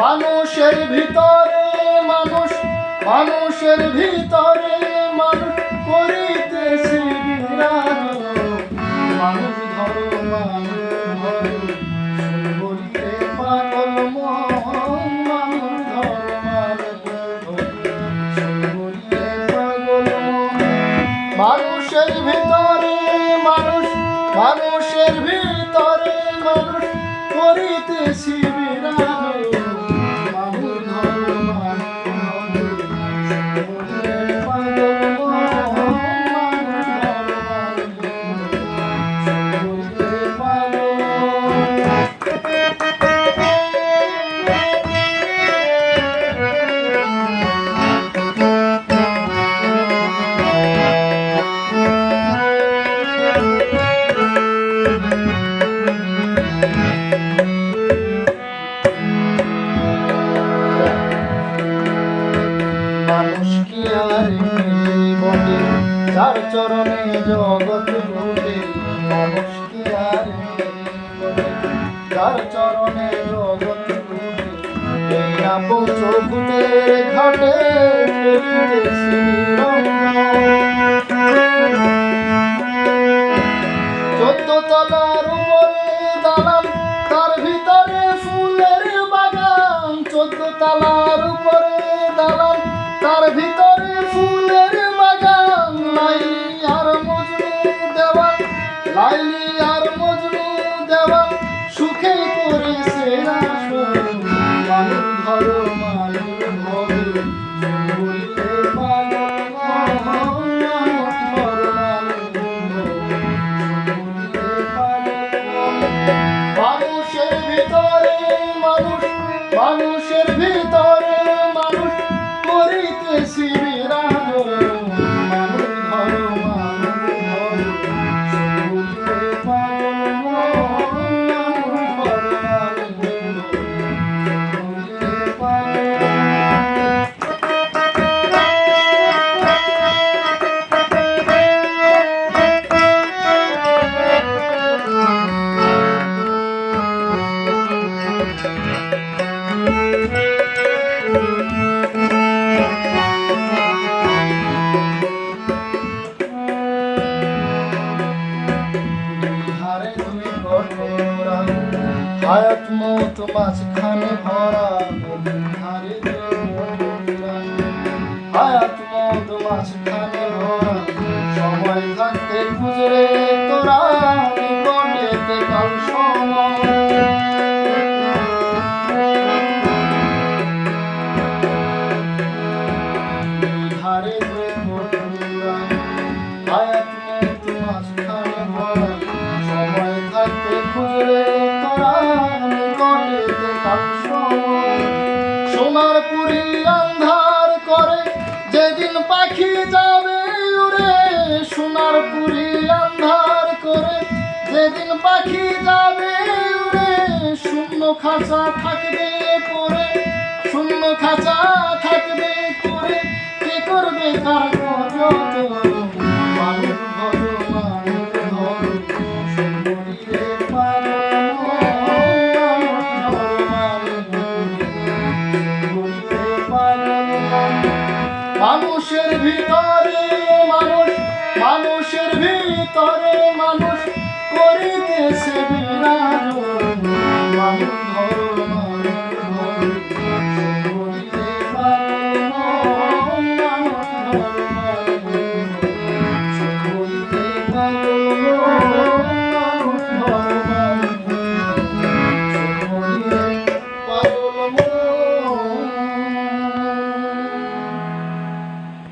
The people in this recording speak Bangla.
মানুষের ভিতরে মানুষ, মানুষের ভিতরে মানুষ করিতেছে বিরাজ। মানুষ ধরো মানুষ ধরো বলিতে পাগল মন। মানুষ ধরো মানুষ ধরো বলিতে পাগল মন। মানুষের ভিতরে মানুষ, মানুষের ভিতরে মানুষ করিতেছি বিরাজ। মানুষ কি আর বটে যার চরণে জগৎ বটে। মানুষ কি আর বটে যার চরণে জগৎ বটে। এই আপন চৌকুটের ঘাটে ফেলিতেছি চোদ্দ তলার উপরে দালান, তার ভিতরে ফুলের বাগান। চোদ্দ তলার উপরে দালান, তার ভিতরে ফুলের বাগান। লাইলি আর মজনু দেওয়ান, লাইলি আর মজনু দেওয়ান সুখে করেছে আসন। মানুষ ধরো মানুষ ধরো বলিতে পাগল মন। মানুষ ধরো মানুষ ধরো বলিতে পাগল মন। মানুষের ভিতরে মানুষ, মানুষের ভিতরে মানুষ করিতেছি বিরাজ। মানুষ ধরো মানুষ ধরো বলিতে পাগল মন। মানুষ ধরো মানুষ ধরো বলিতে পাগল হায়াত মৌত মাঝখানে ভরা। ধারে হায়াত মৌত মাঝখানে ভরা। সময় থাকতে খুঁজরে তোরা নিকটেতে কাল সময়। ধারে হায়াত মৌত মাঝখানে ভরা। সময় থাকতে খুঁজরে সোনার পুরি আন্ধার করে যেদিন পাখি যাবে উড়ে। সোনার পুরি আন্ধার করে যেদিন পাখি যাবে উড়ে। শূন্য খাঁচা থাকবে পরে, শূন্য খাঁচা থাকবে পরে কে করবে তার যত। মানুষ ধরো মানুষ ধরো বলিতে পাগল মন। মানুষের ভিতরে মানুষ, মানুষের ভিতরে মানুষ করিতেছে বিরাজ। মানুষ ধরো